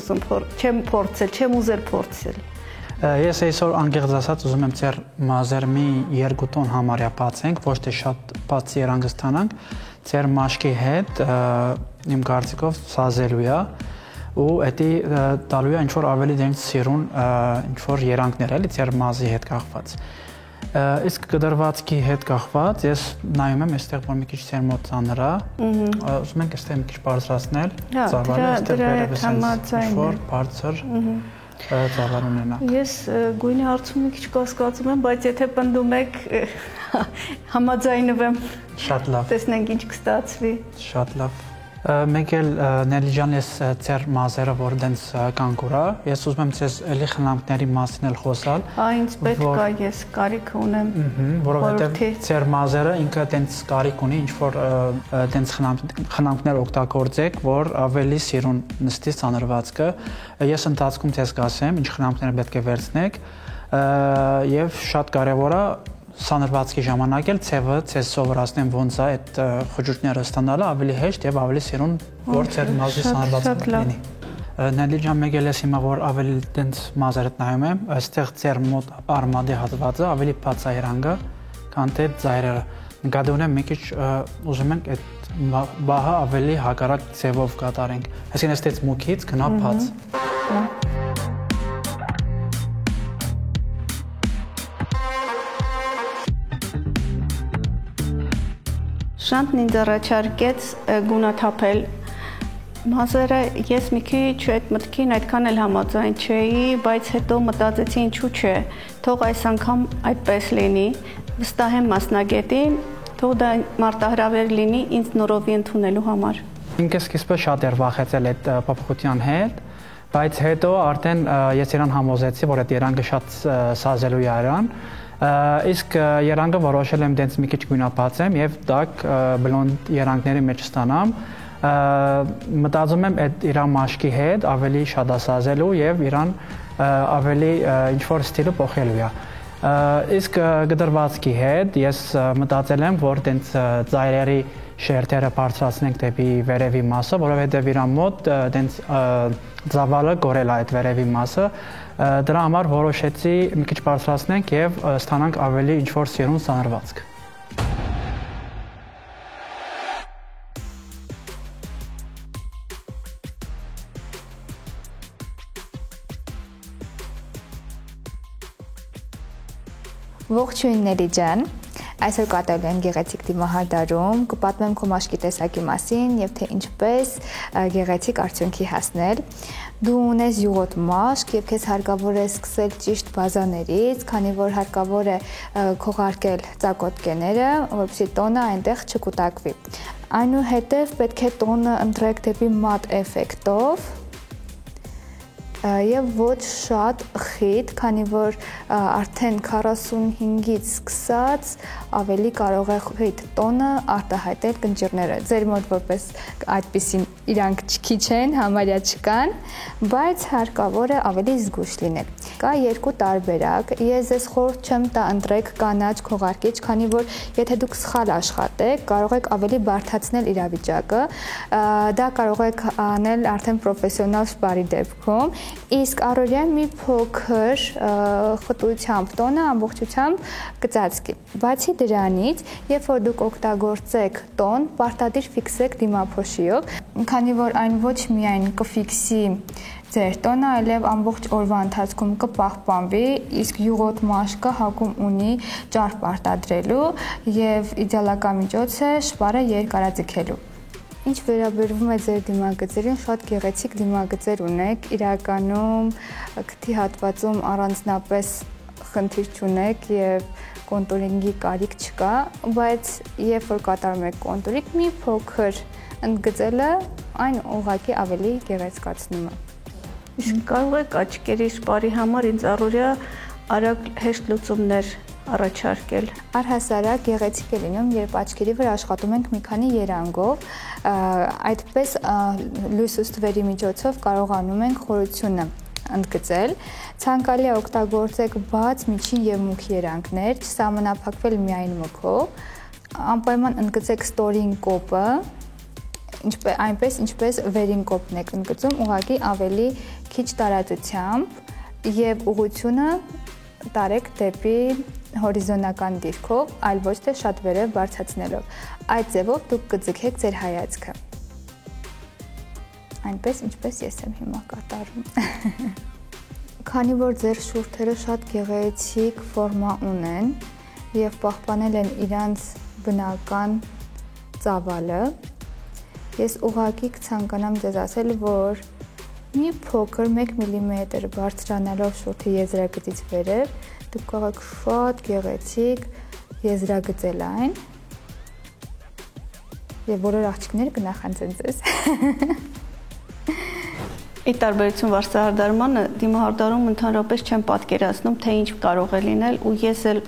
ուզել փորձել։ Ես այսօր անկեղծ ասած ուզում եմ ձեր մազերը մի 2 տոն համարյա բացենք, ոչ թե շատ բաց երանգ ստանանք, ձեր մաշկի հետ իմ կարծիքով սազելու է ու դա տալու է ինչ որ ավելի դենց սիրուն ինչ որ երանգներ էլի ձեր մազի հետ կախված։ Իսկ կդրվածքի հետ կախված ես նայում եմ այստեղ որ մի քիչ ձեր մոտ ծանր է, ուզում ենք այստեղ մի քիչ բարձրացնել, ծավալը այստեղ վերևս ինչ որ բարձր ծավալ ունենա։ Ես գույնի հարցում մի քիչ կասկածում եմ, բայց եթե պնդում եք համաձայնվեմ։ Շատ լավ։ Տեսնենք ինչ կստացվի։ Շատ լավ։ Մեկ էլ Նելի ջան, ես ձեր մազերը որ դենց կանգուրա, ես ուզում եմ ձեզ էլի խնամքների մասին էլ խոսալ։ Ինձ պետք է, ես կարիք ունեմ։ Որովհետև ձեր մազերը ինքը դենց կարիք ունի, ինչ որ դենց խնամքներ օգտագործեք, որ ավելի սիրուն նստի ծանրվածքը։ Ես ընթացքում ձեզ կասեմ, ինչ խնամքներ պետք է վերցնեք, եւ շատ կարեւոր է սանրվածքի ժամանակ էլ ցևը ցես սովորացնեմ ոնց է այդ խոճուճները ստանալը ավելի հեշտ եւ ավելի սիրուն որ ձեր մազի սանրվածքը լինի։ Նելի ջան, մեկ էլ ես հիմա որ ավելի տենց մազերդ նայում եմ, այստեղ ձեր մոտ արմադի հատվածը ավելի բաց է երանգը, քան թե ծայրերը։ Նկատի ունեմ մի քիչ ուզում ենք այդ բահը ավելի հակառակ ցևով կատարենք։ Այսինքն այստեղ մուքից գնա բաց։ Շանթն ինձ առաջարկեց գունաթափել մազերը, ես մի քիչ այդ մտքին այդքան էլ համաձայն չէի, բայց հետո մտածեցի ինչու՞ չէ, թող այս անգամ այդպես լինի, վստահեմ մասնագետին, թող դա մարտահրավեր լինի ինձ նորովի ընդունելու համար։ Ինքս սկիզբը շատ էր վախեցել այդ փոփոխության հետ, բայց հետո արդեն ես իրան համոզեցի, որ այդ երանգը շատ սազելու է իրան։ Իսկ երանգը որոշել եմ դենց մի քիչ գույնապացեմ եւ տակ բլոնդ երանգների մեջ ստանամ, մտածում եմ այդ իր մաշկի հետ ավելի շատ ասազելու եւ իրան ավելի ինչ որ ստիլը փոխելու է։ Իսկ գդրվածքի հետ ես մտածել եմ, որ դենց ծայրերի շերտերը բարձրացնենք դեպի վերևի մասը, որովհետեւ իր մոտ դենց ծավալը գորել է այդ վերևի մասը, դրա համար որոշեցի մի քիչ բարձրացնենք եւ ստանանք ավելի ինչ որ սիրուն սանրվածք։ Ողջույն Նելի ջան, այսօր կատարելու ենք գեղեցիկ դիմահարդարում, կպատմեմ քո մաշկի տեսակի մասին եւ թե ինչպես գեղեցիկ արդյունքի հասնել։ Դու ունես յուղոտ մաշկ եւ քեզ հարկավոր է սկսել ճիշտ բազաներից, քանի որ հարկավոր է քողարկել ծակոտկեները, որպեսզի տոնը այնտեղ չկուտակվի։ Այնուհետև պետք է տոնը ընտրեք դեպի մատ էֆեկտով եւ ոչ շատ խիտ, քանի որ արդեն 45-ից սկսած ավելի կարող է խիտ տոնը արտահայտել կնճիռները։ Ձեր մոտ որպես այդպիսին իրանք քիչ են, համարյա չկան, բայց հարկավոր է ավելի զգույշ լինել։ Կա երկու տարբերակ։ Ես ձեզ խորհուրդ չեմ տա ընտրեք կանաչ քողարկիչ, քանի որ եթե դուք սխալ աշխատեք, կարող եք ավելի բարդացնել իրավիճակը։ Դա կարող եք անել արդեն պրոֆեսիոնալ սպարի դեպքում։ Իսկ առօրյան մի փոքր խտությամբ տոնը ամբողջությամբ կծածկի։ Բացի դրանից, երբ որ դուք օգտագործեք տոն, պարտադիր ֆիքսեք դիմափոշիով, քանի որ այն ոչ միայն կֆիքսի ձեր տոնը, այլև ամբողջ օրվա ընթացքում կպահպանվի, իսկ յուղոտ մաշկը հակում ունի ճար պարտադրելու եւ իդեալական միջոց է շպարը երկարաձգելու։ Ինչ վերաբերվում է ձեր դիմագծերին, շատ գեղեցիկ դիմագծեր ունեք, իրականում քթի հատվածում առանձնապես խնդիր չունեք եւ կոնտուրինգի կարիք չկա, բայց երբ որ կատարում եք կոնտուրինգ, մի փոքր ընդգծելը այն ուղղակի ավելի գեղեցկացնում է։ Իսկ կարող եք աչքերի շպարի համար ինձ առօրյա արագ հեշտ լուծումներ առաջարկել։ Առհասարակ գեղեցիկ է լինում, երբ աչքերի վրա աշխատում ենք մի քանի երանգով, այդպես լույս ու ստվերի միջոցով կարողանում ենք խորությունը ընդգծել։ Ցանկալի է օգտագործեք բաց, միջին եւ մուգ երանգներ, չսահմանափակվել միայն մուգով, անպայման ընդգծեք ստորին կոպը, այնպես ինչպես վերին կոպն եք ընդգծում, ուղղակի ավելի քիչ տարածությամբ եւ ուղղությունը տարեք դեպի հորիզոնական դիրքով, այլ ոչ թե շատ վերև բարձրացնելով։ Այդ ձևով դուք կձգեք ձեր հայացքը։ այնպես ինչպես ես եմ հիմա կատարում։ Քանի որ ձեր շուրթերը շատ գեղեցիկ ֆորմա ունեն եւ պահպանել են իրանց բնական ծավալը, ես ուղղակի կցանկանամ ձեզ ասել, որ մի փոքր 1 մմ բարձրանալով շուրթի եզրագծից վերև, դուք կարող եք շատ գեղեցիկ եզրագծել այն եւ բոլոր աղջիկները կնախանձեն ձեզ։ Ի տարբերություն վարսահարդարմանը, դիմահարդարում ընդհանրապես չեմ պատկերացնում, թե ինչ կարող է լինել ու ես էլ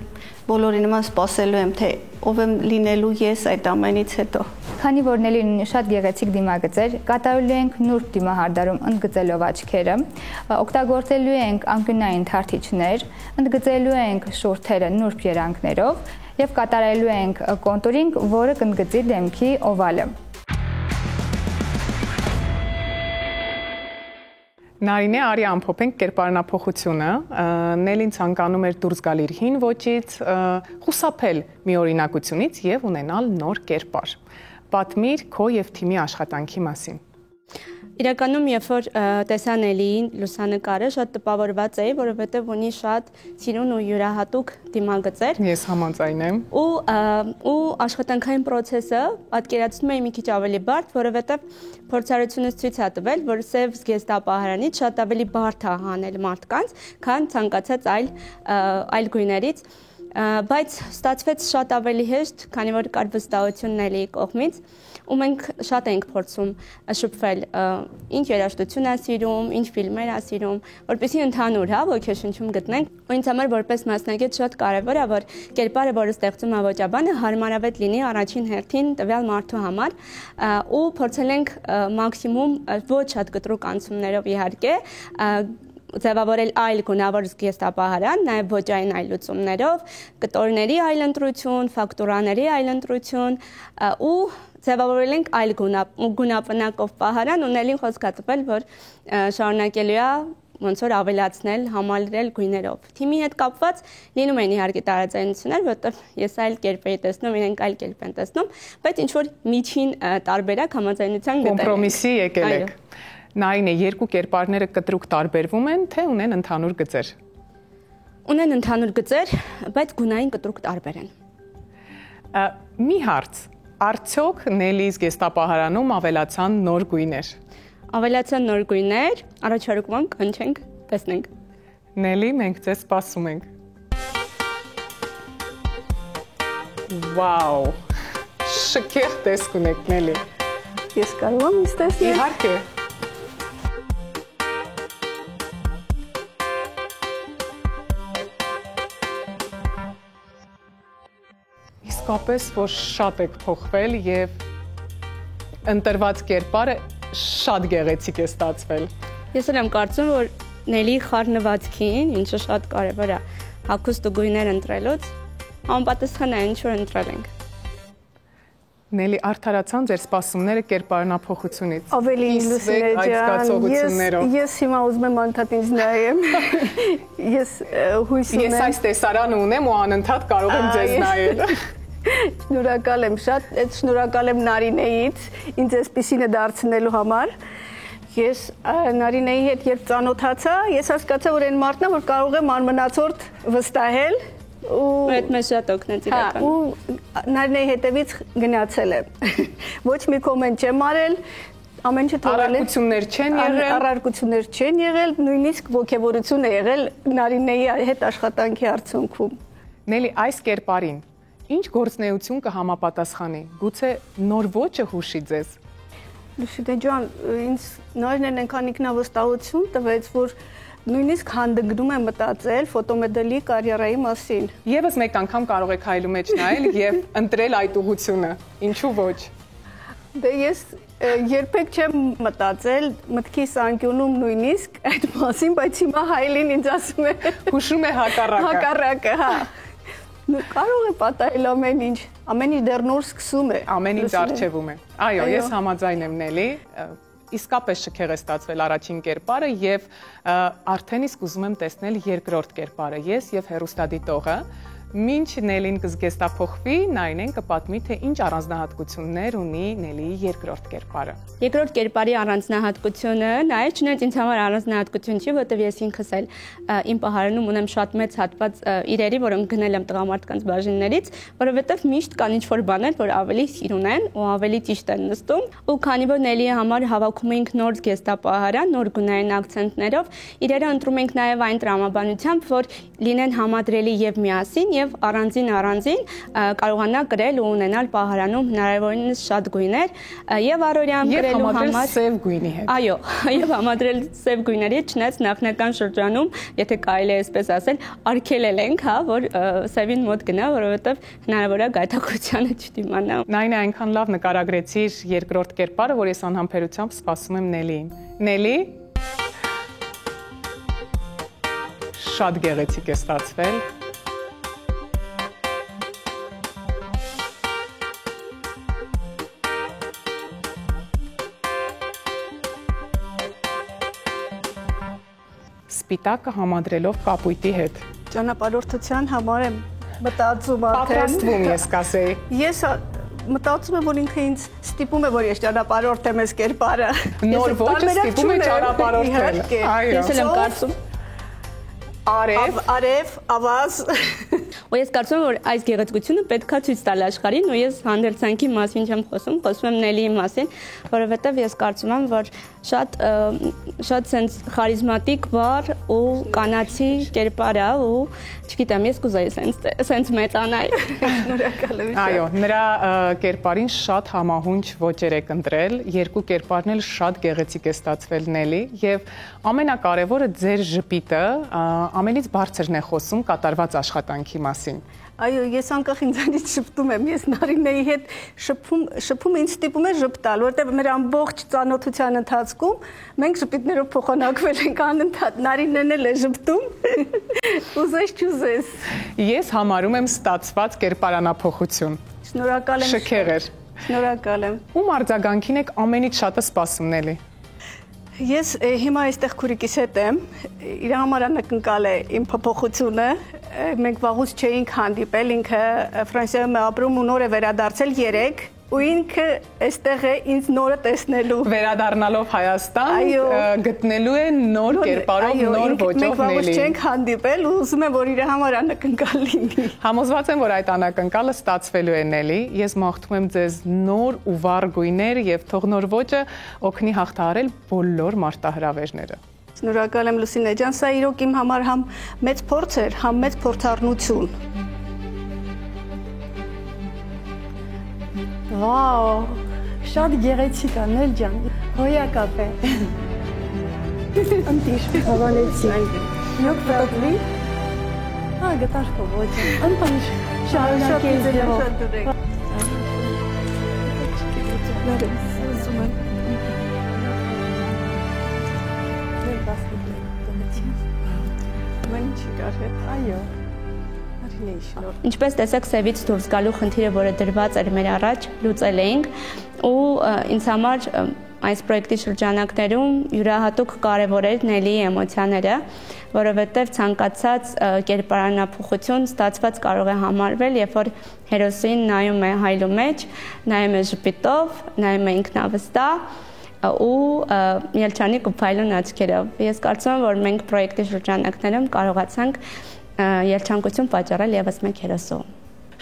բոլորի նման սպասելու եմ, թե ով եմ լինելու ես այդ ամենից հետո։ Քանի որ Նելին ունի շատ գեղեցիկ դիմագծեր, կատարելու ենք նուրբ դիմահարդարում ընդգծելով աչքերը, օգտագործելու ենք անկյունային թարթիչներ, ընդգծելու ենք շուրթերը նուրբ երանգներով եւ կատարելու ենք կոնտուրինգ, որը կընդգծի դեմքի օվալը։ Նարինե, արի ամփոփենք կերպարանափոխությունը, Նելին ցանկանում էր դուրս գալ իր հին ոճից, խուսափել մի օրինակությունից եւ ունենալ նոր կերպար։ Պատմիր քո եւ թիմի աշխատանքի մասին։ Իրականում, երբ որ տեսա Նելիին լուսանկարը, շատ տպավորված էի, որովհետև ունի շատ սիրուն ու յուրահատուկ դիմագծեր։ Ես համաձայն եմ։ Ու աշխատանքային process-ը պատկերացնում էի մի քիչ ավելի բարդ, որովհետև փորձառությունից ցույց է տվել, որ սև զգեստապահարանից շատ ավելի բարդ է հանել մարդկանց, քան ցանկացած այլ գույներից, բայց ստացվեց շատ ավելի հեշտ, քանի որ կար վստահություն Նելիի կողմից, ու մենք շատ ենք փորձում շփվել, ինչ երաժշտություն է սիրում, ինչ ֆիլմեր է սիրում, որպեսզի ընդհանուր, ոգեշնչում գտնենք։ Ու ինձ համար որպես մասնագետ շատ կարևոր է, որ կերպարը, որը ստեղծում է ոճաբանը, հարմարավետ լինի առաջին հերթին տվյալ մարդու համար, ու փորձել ենք մաքսիմում ոչ շատ կտրուկ անցումներով իհարկե ձևավորել այլ գունավոր զգեստապահարան, նաև ոճային այլ լուծումներով, կտորների այլ ընտրություն, ֆակտուրաների այլ ընտրություն ու ձևավորել ենք այլ գունապնակով պահարան, ու Նելին խոսք է տվել, որ շարունակելու է ոնց որ ավելացնել, համալրել գույներով։ Թիմի հետ կապված լինում են իհարկե տարաձայնություններ, որտեղ ես այլ կերպ էի տեսնում, իրենք այլ կերպ են տեսնում, բայց ինչ որ միջին տարբերակ համաձայնության գտել ենք։ Կոմպրոմիսի եկել եք։ Նարինե, երկու կերպարները կտրուկ տարբերվում են, թե ունեն ընդհանուր գծեր։ Ունեն ընդհանուր գծեր, բայց գունային կտրուկ տարբեր են։ Մի հարց, արդյոք Նելիի զգեստապահարանում ավելացան նոր գույներ։ Ավելացան նոր գույներ, առաջարկում ենք, կանչենք, տեսնենք։ Նելի, մենք ձեզ սպասում ենք։ Վաու, շքեղ տեսք ունեք, Նելի։ Ես կարող եմ ինձ տեսնել։ Իհարկե։ Իսկապես, որ շատ եք փոխվել եւ ընտրված կերպարը շատ գեղեցիկ է ստացվել։ Ես էլ եմ կարծում, որ Նելիի խառնվածքին, ինչը շատ կարևոր է, հագուստ ու գույներ ընտրելուց, անպատասխան է ինչ որ ընտրել ենք։ Նելի, արդարացան ձեր սպասումները կերպարանափոխությունից։ Ավելի լուսինե ես հիմա ուզում եմ անդադ ինձ նայեմ։ Ես հույս ունեմ։ Ես այս տեսարանը ունեմ ու անընդհատ կարող եմ ձեզ նայել։ Շնորհակալ եմ շատ, այդ շնորհակալ եմ Նարինեից ինձ այսպիսինը դարձնելու համար։ Ես Նարինեի հետ երբ ծանոթացա, ես հասկացա, որ այն մարդն է, որ կարող եմ անմնացորդ վստահել ու այդ մեզ շատ օգնեց իրական։ Ու Նարինեի հետևից գնացել եմ։ Ոչ մի կոմենտ չեմ արել, ամեն ինչ թողել եմ։ Առարկություններ չեն եղել։ Առարկություններ չեն եղել, նույնիսկ ոգևորություն է եղել Նարինեի հետ աշխատանքի արդյունքում։ Նելի, այս կերպարին ինչ գործնեություն կհամապատասխանի։ Գուցե նոր ոճը հուշի ձեզ։ Լուսինե ջան, ինձ Նարինեն այնքան ինքնավստահություն տվեց, որ նույնիսկ հանդգնում եմ մտածել ֆոտոմոդելի կարիերայի մասին։ Եվս մեկ անգամ կարող եք հայլու մեջ նայել եւ ընտրել այդ ուղղությունը։ Ինչու ոչ։ Դե ես երբեք չեմ մտածել մտքիս անկյունում նույնիսկ այդ մասին, բայց հիմա հայլին ինձ ասում է։ Հուշում է հակառակը։ Հակառակը, հա։ Կարող է պատահել ամեն ինչ դեռ նոր սկսում է։ Ամեն ինչ առջևում է։ Այո, ես համաձայն եմ Նելի, իսկապես շքեղ է ստացվել առաջին կերպարը եւ արդեն իսկ ուզում եմ տեսնել երկրորդ կերպարը։ Ես եւ հեռուստադիտողը Մինչ Նելին կզգեստափոխվի, Նարինեն կպատմի, թե ինչ առանձնահատկություններ ունի Նելիի երկրորդ կերպարը։ Երկրորդ կերպարի առանձնահատկությունը նաև չնայած ինձ համար առանձնահատկություն չի, որտեղ ես ինքս էլ իմ պահարանում ունեմ շատ մեծ հատված իրերի, որոնք գնել եմ տղամարդկանց բաժիններից, որովհետև միշտ կան ինչ-որ բաներ, որ ավելի սիրուն են ու ավելի ճիշտ են նստում, ու քանի որ Նելիի համար հավաքում ենք նոր զգեստապահարան, նոր գունային ակցենտներով, իրերը ընտրում ենք նաև այն տրամաբանությամբ, որ լինեն համադրելի եւ միասին եւ առանձին կարողանա կրել ու ունենալ պահարանում հնարավորինս շատ գույներ եւ առօրյայում կրելու համար սև գույնի հետ։ Այո, եւ համադրել սև գույների, չնայած նախնական շրջանում, եթե կարելի է այսպես ասել, արգելել ենք, հա, որ սևին մոտ գնա, որովհետեւ հնարավոր է գայթակղությանը չդիմանա։ Նայինը այնքան լավ նկարագրեցիր երկրորդ կերպարը, որ ես անհամբերությամբ սպասում եմ Նելիին։ Նելի շատ գեղեցիկ է ստացվել։ Սպիտակը համադրելով կապույտի հետ։ Ճանապարհորդության համար եմ մտածում Պատրաստվում ես կասեի։ Ես մտածում եմ, որ ինքը ինձ ստիպում է, որ ես ճանապարհորդեմ այս կերպարը։ Նոր ոճը ստիպում է ճանապարհորդել։ Այո։ Ես էլ եմ կարծում Արև, ավազ։ Ու ես կարծում եմ, որ այս գեղեցկությունը պետքա ցույց տալ աշխարհին, ու ես հանդերձանքի մասին չեմ խոսում եմ Նելիի մասին, որովհետև ես կարծում եմ, որ շատ սենց խարիզմատիկ, վառ ու կանացի կերպար է, ու չգիտեմ, ես կուզեի սենց մեծանալ։ Շնորհակալ եմ։ Այո, նրա կերպարին շատ համահունչ ոճեր եք ընտրել, երկու կերպարն էլ շատ գեղեցիկ է ստացվել Նելի, եւ ամենակարևորը ձեր ժպիտը ամենից բարձրն է խոսում կատարված աշխատանքի մասին։ Այո, ես անկախ ինձանից շփվում եմ, ես Նարինեի հետ շփում ինձ ստիպում է ժպտալ, որտեղ մեր ամբողջ ծանոթության ընթացքում մենք ժպիտներով փոխանակվել ենք անընդհատ, Նարինեն էլ է ժպտում, ուզես չուզես։ Ես համարում եմ ստացված կերպարանափոխություն։ Շնորհակալ եմ։ Շքեղեր։ Շնորհակալ եմ։ Ում արձագանքին եք ամենից շատը սպասում Նելի։ Ես հիմա այստեղ քուրիկիս հետ եմ, իր համար անակնկալ է իմ փոփոխությունը, մենք վաղուց չէինք հանդիպել, ինքը Ֆրանսիայում է ապրում ու նոր է վերադարձել 3, ու ինքը այստեղ է ինձ նորը տեսնելու։ Վերադառնալով Հայաստան, գտնելու է նոր կերպարով, նոր ոճով Նելի։ Մենք վաղուց չենք հանդիպել ու ուզում եմ, որ իր համար անակնկալ լինի։ Համոզված եմ, որ այդ անակնկալը ստացվելու է Նելի։ Ես մաղթում եմ ձեզ նոր ու վառ գույներ եւ թող նոր ոճը օգնի հաղթահարել բոլոր մարտահրավերները։ Շնորհակալ եմ Լուսինե ջան, սա իրոք իմ համար համ մեծ փորձ էր, համ մեծ փորձառնություն։ Վաու, շատ գեղեցիկ է, Նել ջան, հոյակապ է։ Ընտիշ, հավանեցի։ Նյոք պատվի։ Գտար քո ոճը։ Ընտիշ, շարունակի ձերով։ Այո։ Ինչպես տեսեք, սևից դուրս գալու խնդիրը, որը դրված էր մեր առաջ, լուծել էինք, ու ինձ համար այս պրոյեկտի շրջանակներում յուրահատուկ կարևոր էր Նելիի էմոցիաները, որովհետև ցանկացած կերպարանափոխություն ստացված կարող է համարվել, երբ որ հերոսին նայում է հայլու մեջ, նայում է ժպիտով, նայում է ինքնավստահ ու ելչանիկ ու փայլուն աչքերով։ Ես կարծում եմ, որ մենք պրոյեկտի շրջանակներում կարողացանք երջանկություն պատճառել եւս մեկ հերոսու։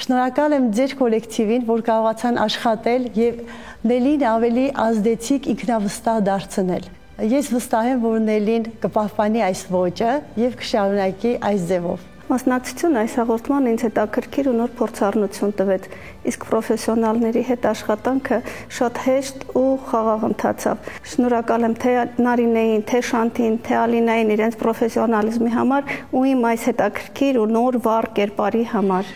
Շնորհակալ եմ ձեր կոլեկտիվին, որ կարողացան աշխատել եւ Նելին ավելի ազդեցիկ ինքնավստահ դարձնել։ Ես վստահ եմ, որ Նելին կպահպանի այս ոճը եւ կշարունակի այս ձևով։ Մասնակցությունը այս հաղորդման ինձ հետաքրքիր ու նոր փորձառնություն տվեց, իսկ պրոֆեսիոնալների հետ աշխատանքը շատ հեշտ ու խաղաղ ընթացավ։ Շնորհակալ եմ թե Նարինեին, թե Շանթին, թե Ալինային իրենց պրոֆեսիոնալիզմի համար ու իմ այս հետաքրքիր ու նոր վառ կերպարի համար։